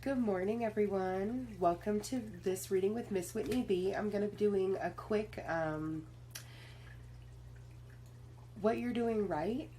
Good morning, everyone. Welcome to this reading with Miss Whitney B. I'm going to be doing a quick what you're doing right.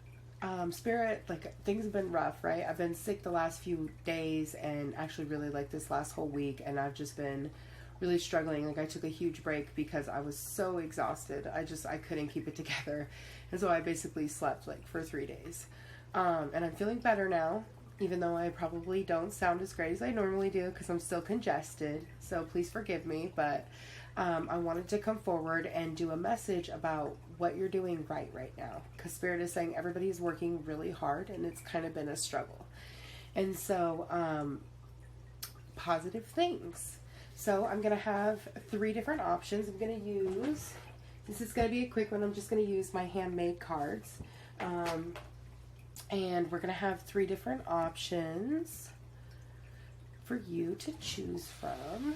Spirit, things have been rough, right? I've been sick the last few days and actually really this last whole week, and I've just been really struggling. I took a huge break because I was so exhausted. I couldn't keep it together. And so I basically slept for 3 days. And I'm feeling better now, even though I probably don't sound as great as I normally do because I'm still congested. So please forgive me. But I wanted to come forward and do a message about what you're doing right now. Because Spirit is saying everybody is working really hard and it's kind of been a struggle. And so positive things. So I'm going to have 3 different options I'm going to use. This is going to be a quick one. I'm just going to use my handmade cards. And we're going to have 3 different options for you to choose from.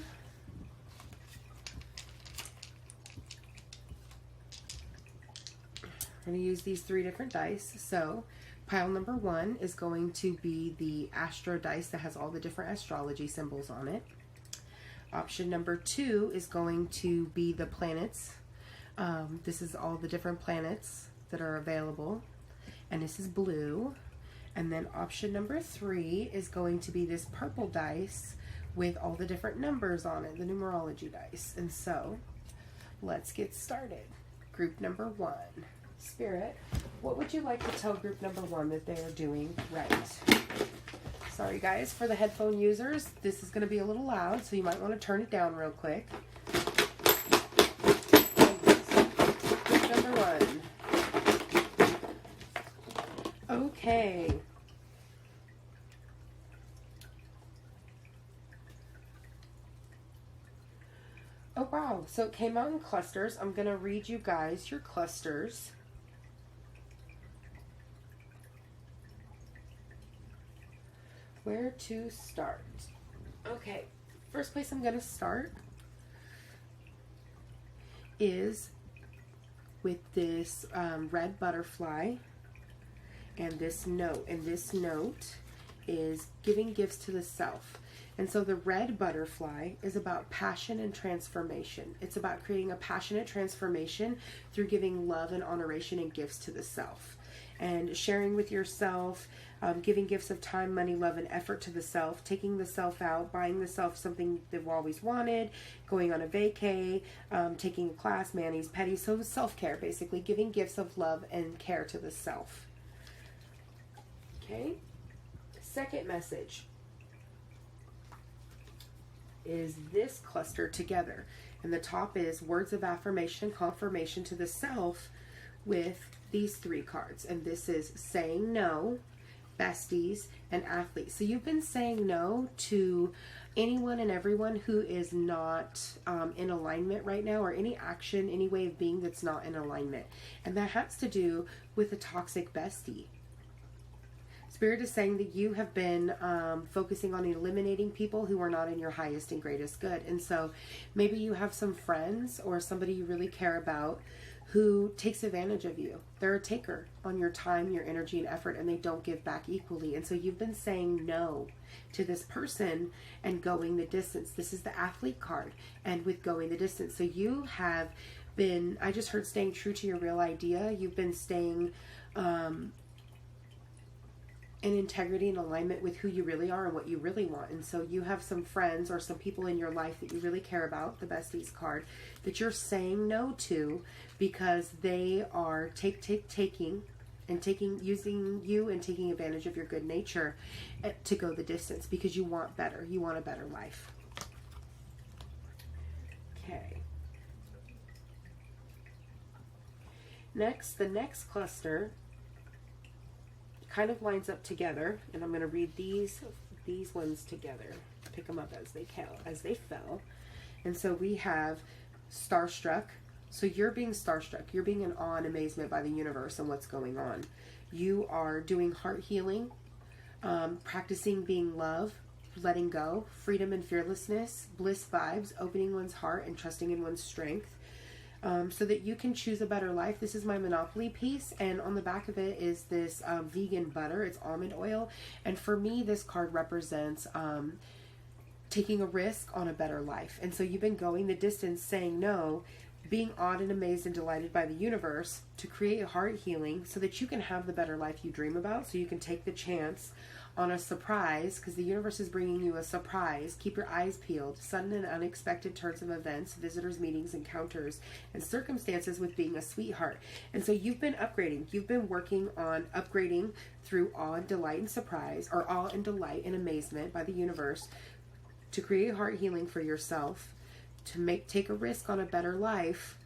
I'm going to use these 3 different dice. So pile number 1 is going to be the Astro dice that has all the different astrology symbols on it. Option number 2 is going to be the planets. This is all the different planets that are available. And this is blue. And then option number 3 is going to be this purple dice with all the different numbers on it, the numerology dice. And so let's get started. Group number 1. Spirit, what would you like to tell group number 1 that they are doing right? Sorry guys, for the headphone users, this is going to be a little loud, so you might want to turn it down real quick. Group number 1. Okay. Oh wow, so it came out in clusters. I'm going to read you guys your clusters. Where to start? Okay, first place I'm going to start is with this red butterfly. And this note, is giving gifts to the self. And so the red butterfly is about passion and transformation. It's about creating a passionate transformation through giving love and honoration and gifts to the self. And sharing with yourself, giving gifts of time, money, love, and effort to the self, taking the self out, buying the self something they've always wanted, going on a vacay, taking a class, manis, petties. So self-care, basically, giving gifts of love and care to the self. Okay, second message is this cluster together. And the top is words of affirmation, confirmation to the self with these 3 cards. And this is saying no, besties, and athletes. So you've been saying no to anyone and everyone who is not in alignment right now, or any action, any way of being that's not in alignment. And that has to do with a toxic bestie. Spirit is saying that you have been focusing on eliminating people who are not in your highest and greatest good. And so maybe you have some friends or somebody you really care about who takes advantage of you. They're a taker on your time, your energy, and effort, and they don't give back equally. And so you've been saying no to this person and going the distance. This is the athlete card, and with going the distance. So you have been, I just heard, staying true to your real idea. You've been staying in integrity and alignment with who you really are and what you really want. And so you have some friends or some people in your life that you really care about, the besties card, that you're saying no to because they are taking using you and taking advantage of your good nature to go the distance because you want better. You want a better life. Okay. Next, the next cluster kind of lines up together, and I'm going to read these ones together, pick them up as they fell. And so we have starstruck. So you're being starstruck, you're being in awe and amazement by the universe and what's going on. You are doing heart healing, practicing being love, letting go, freedom and fearlessness, bliss vibes, opening one's heart and trusting in one's strength. So that you can choose a better life. This is my Monopoly piece, and on the back of it is this vegan butter. It's almond oil, and for me this card represents taking a risk on a better life. And so you've been going the distance, saying no, being awed and amazed and delighted by the universe to create heart healing so that you can have the better life you dream about, so you can take the chance on a surprise, because the universe is bringing you a surprise. Keep your eyes peeled. Sudden and unexpected turns of events, visitors, meetings, encounters, and circumstances with being a sweetheart. And so you've been upgrading. You've been working on upgrading through awe and delight and surprise, or awe and delight and amazement by the universe, to create heart healing for yourself, to take a risk on a better life,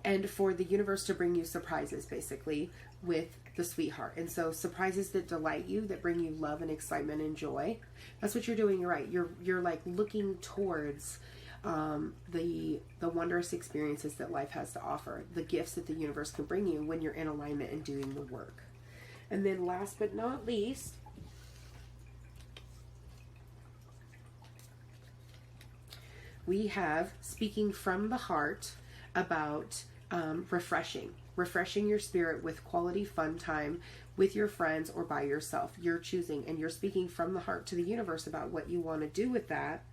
and for the universe to bring you surprises, basically, with the sweetheart. And so surprises that delight you, that bring you love and excitement and joy. That's what you're doing. You're right. You're like looking towards the wondrous experiences that life has to offer, the gifts that the universe can bring you when you're in alignment and doing the work. And then last but not least, we have speaking from the heart about refreshing your spirit with quality fun time with your friends or by yourself. You're choosing, and you're speaking from the heart to the universe about what you want to do with that,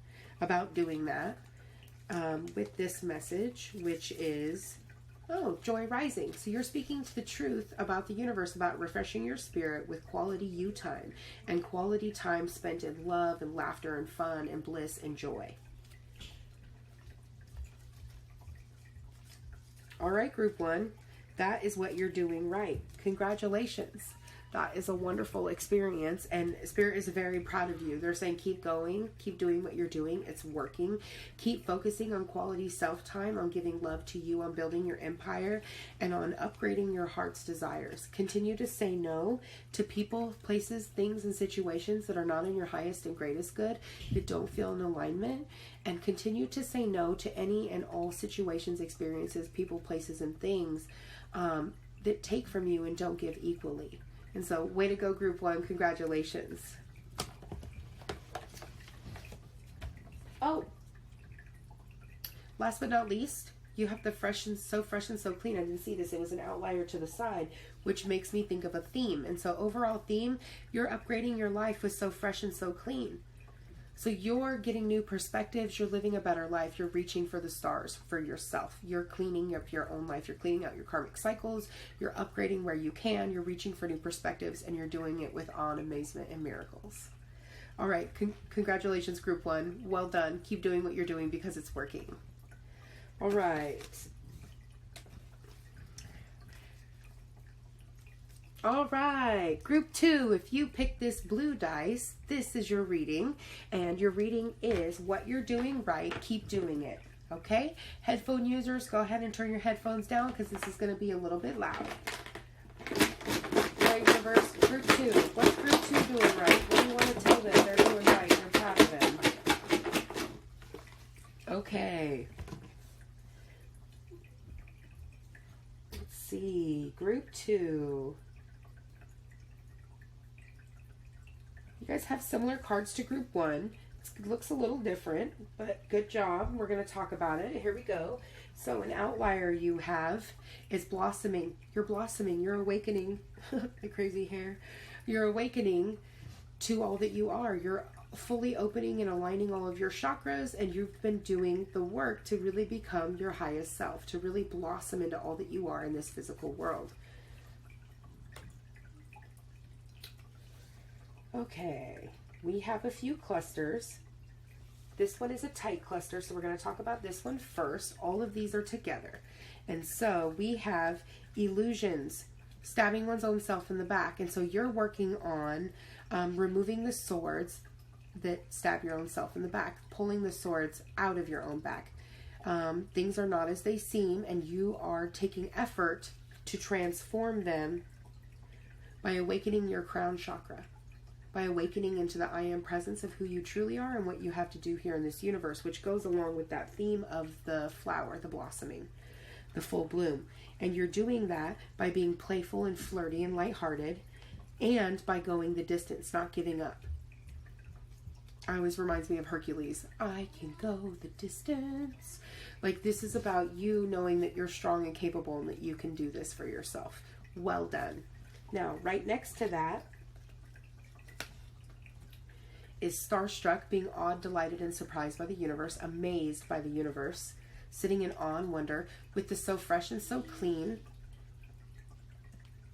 about doing that, with this message, which is, joy rising. So you're speaking to the truth about the universe, about refreshing your spirit with quality you time, and quality time spent in love and laughter and fun and bliss and joy. All right, group 1. That is what you're doing right. Congratulations. That is a wonderful experience, and Spirit is very proud of you. They're saying keep going, keep doing what you're doing. It's working. Keep focusing on quality self-time, on giving love to you, on building your empire, and on upgrading your heart's desires. Continue to say no to people, places, things, and situations that are not in your highest and greatest good, that don't feel in alignment. And continue to say no to any and all situations, experiences, people, places, and things that take from you and don't give equally. And so, way to go, group 1. Congratulations. Oh, last but not least, you have the fresh and so clean. I didn't see this. It was an outlier to the side, which makes me think of a theme. And so, overall theme, you're upgrading your life with so fresh and so clean. So you're getting new perspectives, you're living a better life, you're reaching for the stars for yourself. You're cleaning up your own life, you're cleaning out your karmic cycles, you're upgrading where you can, you're reaching for new perspectives, and you're doing it with awe and amazement and miracles. All right, congratulations, group 1. Well done. Keep doing what you're doing because it's working. All right. All right, group 2, if you pick this blue dice, this is your reading, and your reading is what you're doing right, keep doing it, okay? Headphone users, go ahead and turn your headphones down because this is going to be a little bit loud. All right, universe, group 2, what's group 2 doing right? What do you want to tell them they're doing right? You're proud of them. Okay. Let's see, group 2. You guys have similar cards to group 1. It looks a little different, but good job. We're going to talk about it. Here we go. So an outlier you have is blossoming. You're blossoming. You're awakening. The crazy hair. You're awakening to all that you are. You're fully opening and aligning all of your chakras, and you've been doing the work to really become your highest self, to really blossom into all that you are in this physical world. Okay, we have a few clusters. This one is a tight cluster, so we're going to talk about this one first. All of these are together. And so we have illusions, stabbing one's own self in the back. And so you're working on removing the swords that stab your own self in the back, pulling the swords out of your own back. Things are not as they seem, and you are taking effort to transform them by awakening your crown chakra. By awakening into the I am presence of who you truly are and what you have to do here in this universe, which goes along with that theme of the flower, the blossoming, the full bloom. And you're doing that by being playful and flirty and lighthearted, and by going the distance, not giving up. It always reminds me of Hercules. I can go the distance. Like, this is about you knowing that you're strong and capable and that you can do this for yourself. Well done. Now, right next to that is starstruck, being awed, delighted, and surprised by the universe, amazed by the universe, sitting in awe and wonder with the so fresh and so clean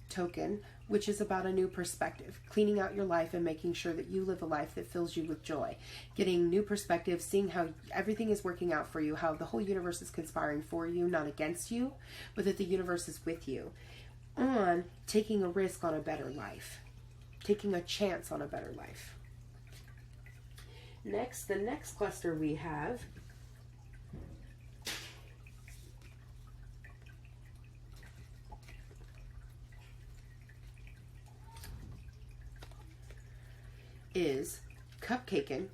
token, which is about a new perspective, cleaning out your life and making sure that you live a life that fills you with joy, getting new perspective, seeing how everything is working out for you, how the whole universe is conspiring for you, not against you, but that the universe is with you, on taking a risk on a better life, taking a chance on a better life. Next, the next cluster we have is cupcaking,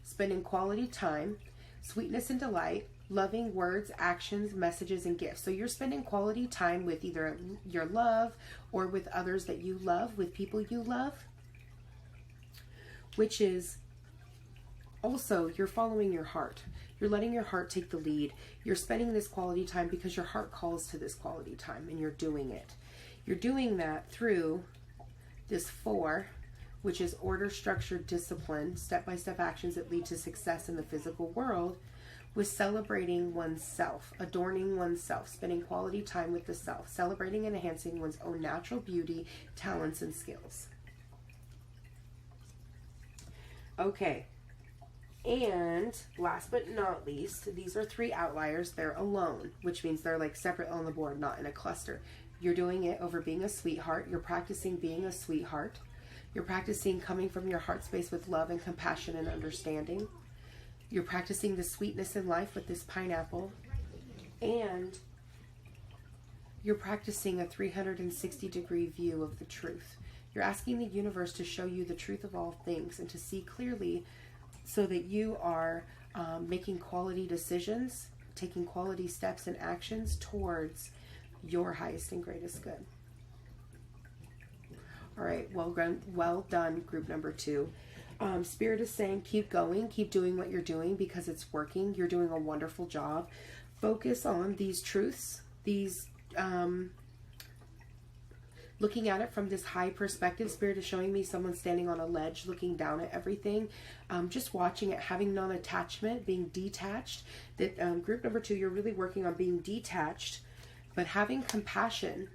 spending quality time, sweetness and delight, loving words, actions, messages, and gifts. So you're spending quality time with either your love or with others that you love, with people you love, which is also you're following your heart. You're letting your heart take the lead. You're spending this quality time because your heart calls to this quality time, and you're doing it. You're doing that through this 4, which is order, structure, discipline, step-by-step actions that lead to success in the physical world, with celebrating oneself, adorning oneself, spending quality time with the self, celebrating and enhancing one's own natural beauty, talents, and skills. Okay, and last but not least, these are 3 outliers. They're alone, which means they're like separate on the board, not in a cluster. You're doing it over being a sweetheart. You're practicing being a sweetheart. You're practicing coming from your heart space with love and compassion and understanding. You're practicing the sweetness in life with this pineapple. And you're practicing a 360-degree view of the truth. You're asking the universe to show you the truth of all things and to see clearly so that you are making quality decisions, taking quality steps and actions towards your highest and greatest good. All right, well done, group number 2. Spirit is saying keep going, keep doing what you're doing because it's working. You're doing a wonderful job. Focus on these truths, these looking at it from this high perspective. Spirit is showing me someone standing on a ledge looking down at everything, just watching it, having non-attachment, being detached. That group number 2, you're really working on being detached, but having compassion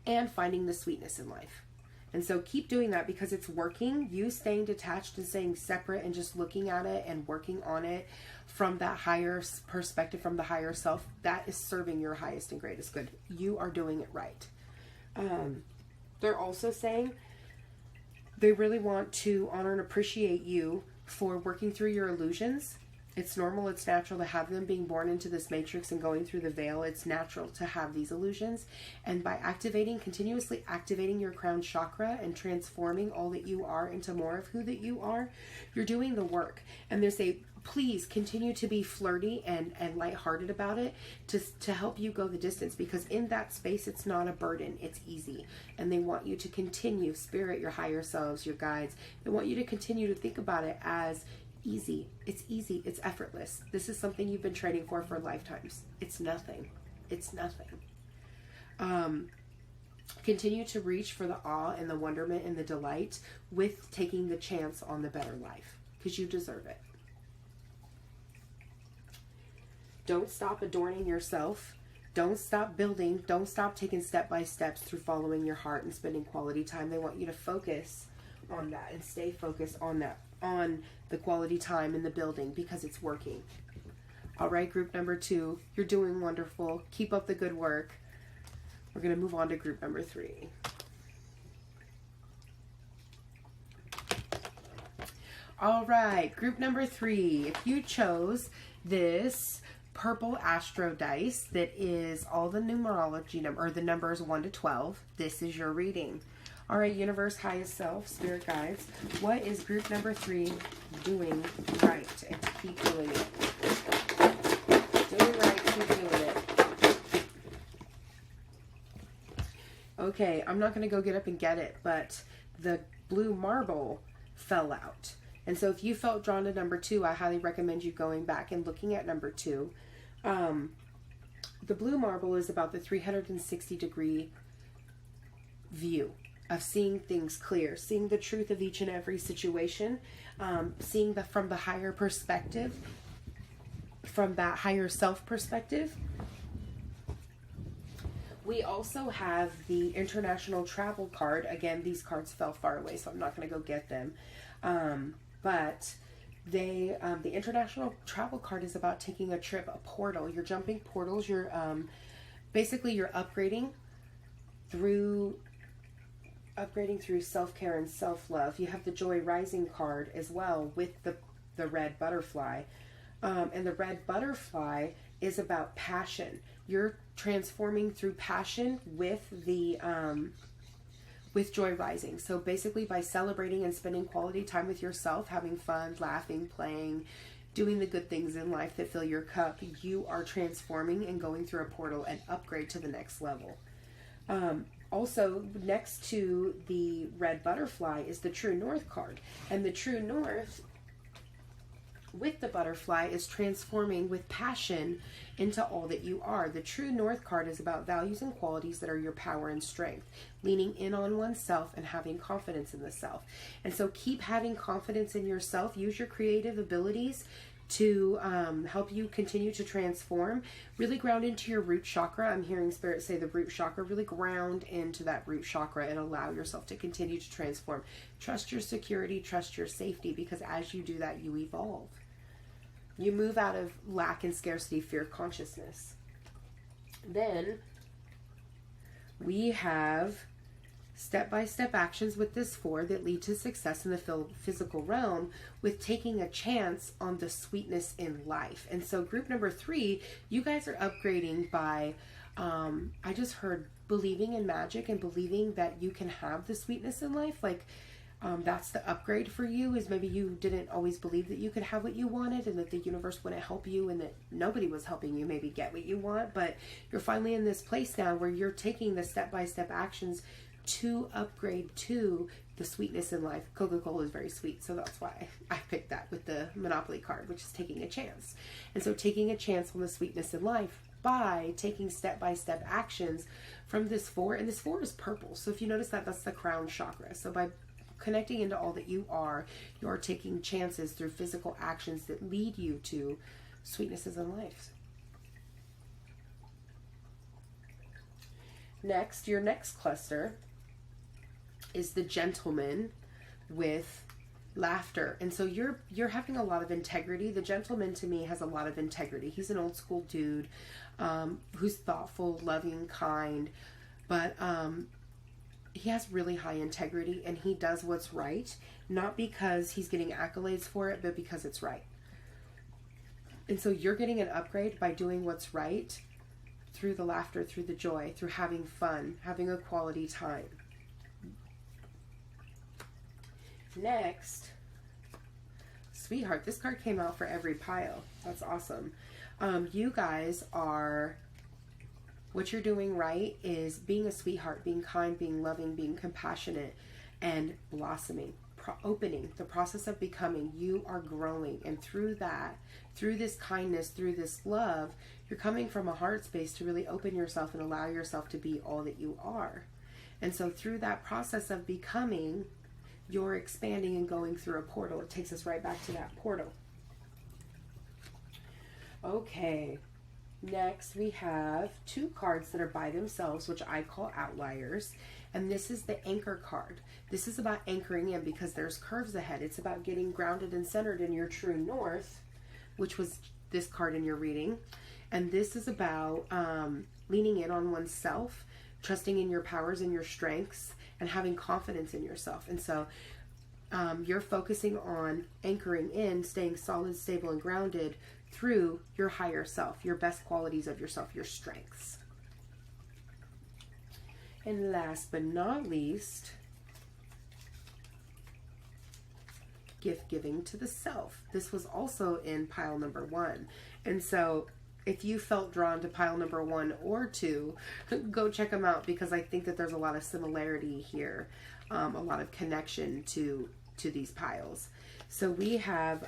and finding the sweetness in life. And so keep doing that because it's working. You staying detached and staying separate and just looking at it and working on it from that higher perspective, from the higher self, that is serving your highest and greatest good. You are doing it right. They're also saying they really want to honor and appreciate you for working through your illusions. It's normal, it's natural to have them. Being born into this matrix and going through the veil, it's natural to have these illusions. And by continuously activating your crown chakra and transforming all that you are into more of who that you are, you're doing the work. And they say, please continue to be flirty and lighthearted about it to help you go the distance, because in that space, it's not a burden, it's easy. And they want you to continue, spirit, your higher selves, your guides, they want you to continue to think about it as easy. It's easy. It's effortless. This is something you've been training for lifetimes. It's nothing. It's nothing. Continue to reach for the awe and the wonderment and the delight with taking the chance on the better life, because you deserve it. Don't stop adorning yourself. Don't stop building. Don't stop taking step-by-steps through following your heart and spending quality time. They want you to focus on that and stay focused on that, on the quality time in the building, because it's working. All right, group number 2, you're doing wonderful. Keep up the good work. We're going to move on to group number 3. All right, group number 3. If you chose this purple astro dice that is all the numerology or the numbers 1 to 12, this is your reading. All right, universe, highest self, spirit guides, what is group number 3 doing right? And keep doing it. Doing right, keep doing it. Okay, I'm not going to go get up and get it, but the blue marble fell out. And so if you felt drawn to number 2, I highly recommend you going back and looking at number 2. The blue marble is about the 360-degree view. of seeing things clear, seeing the truth of each and every situation, seeing from the higher perspective, from that higher self perspective. We also have the international travel card. Again, these cards fell far away, so I'm not going to go get them. But the international travel card is about taking a trip, a portal. You're jumping portals. You're basically you're upgrading through self-care and self-love. You have the Joy Rising card as well with the red butterfly. And the red butterfly is about passion. You're transforming through passion with the with Joy Rising. So basically by celebrating and spending quality time with yourself, having fun, laughing, playing, doing the good things in life that fill your cup, you are transforming and going through a portal and upgrade to the next level. Also, next to the red butterfly is the True North card. And the True North with the butterfly is transforming with passion into all that you are. The True North card is about values and qualities that are your power and strength, leaning in on oneself and having confidence in the self. And so keep having confidence in yourself. Use your creative abilities to help you continue to transform. Really ground into your root chakra. I'm hearing Spirit say the root chakra. Really ground into that root chakra and allow yourself to continue to transform. Trust your security, trust your safety, because as you do that, you evolve. You move out of lack and scarcity, fear consciousness. Then we have step-by-step actions with this 4 that lead to success in the physical realm, with taking a chance on the sweetness in life. And so group number 3, you guys are upgrading by, I just heard believing in magic and believing that you can have the sweetness in life. Like, that's the upgrade for you, is maybe you didn't always believe that you could have what you wanted and that the universe wouldn't help you and that nobody was helping you maybe get what you want. But you're finally in this place now where you're taking the step-by-step actions to upgrade to the sweetness in life. Coca-Cola is very sweet, so that's why I picked that with the Monopoly card, which is taking a chance. And so taking a chance on the sweetness in life by taking step-by-step actions from this 4, and this 4 is purple. So if you notice that, that's the crown chakra. So by connecting into all that you are taking chances through physical actions that lead you to sweetnesses in life. Next, your next cluster is the Gentleman with laughter. And so you're having a lot of integrity. The Gentleman to me has a lot of integrity. He's an old school dude who's thoughtful, loving, kind, but he has really high integrity, and he does what's right, not because he's getting accolades for it, but because it's right. And so you're getting an upgrade by doing what's right through the laughter, through the joy, through having fun, having a quality time. Next, Sweetheart. This card came out for every pile. That's awesome. You guys are... What you're doing right is being a sweetheart, being kind, being loving, being compassionate, and blossoming, opening, the process of becoming. You are growing, and through that, through this kindness, through this love, you're coming from a heart space to really open yourself and allow yourself to be all that you are. And so through that process of becoming, you're expanding and going through a portal. It takes us right back to that portal. Okay. Next, we have 2 cards that are by themselves, which I call outliers. And this is the anchor card. This is about anchoring in because there's curves ahead. It's about getting grounded and centered in your true north, which was this card in your reading. And this is about leaning in on oneself, trusting in your powers and your strengths, and having confidence in yourself. And so you're focusing on anchoring in, staying solid, stable, and grounded through your higher self, your best qualities of yourself, your strengths. And last but not least, gift giving to the self. This was also in pile number 1. And so if you felt drawn to pile number 1 or 2, go check them out, because I think that there's a lot of similarity here, a lot of connection to to these piles. So we have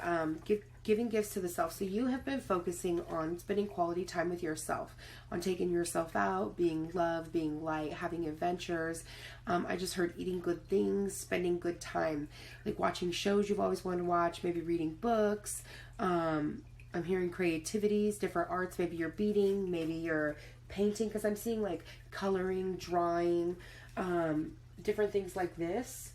giving gifts to the self. So you have been focusing on spending quality time with yourself, on taking yourself out, being loved, being light, having adventures. I just heard eating good things, spending good time, like watching shows you've always wanted to watch, maybe reading books. I'm hearing creativities, different arts. Maybe you're beading, maybe you're painting, because I'm seeing like coloring, drawing, different things like this,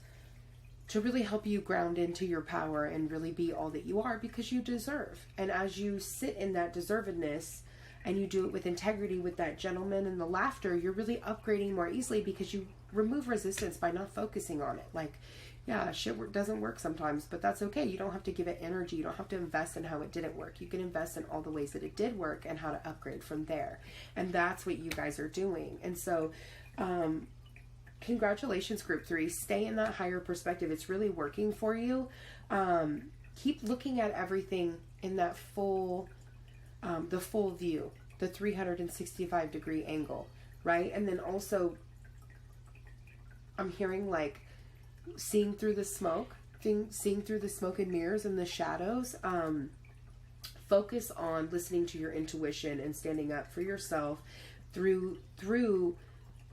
to really help you ground into your power and really be all that you are, because you deserve. And as you sit in that deservedness and you do it with integrity, with that gentleman and the laughter, you're really upgrading more easily, because you remove resistance by not focusing on it. Like, yeah, shit doesn't work sometimes, but that's okay. You don't have to give it energy. You don't have to invest in how it didn't work. You can invest in all the ways that it did work and how to upgrade from there. And that's what you guys are doing. And so, congratulations, group 3. Stay in that higher perspective. It's really working for you. Keep looking at everything in that the full view, the 365 degree angle, right? And then also, I'm hearing like seeing through the smoke, seeing through the smoke and mirrors and the shadows. Focus on listening to your intuition and standing up for yourself through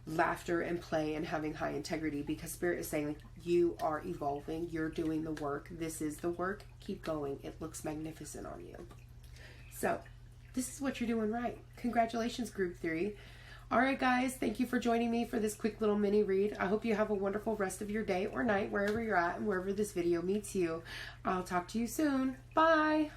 laughter and play and having high integrity, because Spirit is saying, like, you are evolving, you're doing the work, this is the work, keep going, it looks magnificent on you. So this is what you're doing right. Congratulations, group 3. All right, guys, thank you for joining me for this quick little mini read. I hope you have a wonderful rest of your day or night, wherever you're at and wherever this video meets you. I'll talk to you soon. Bye.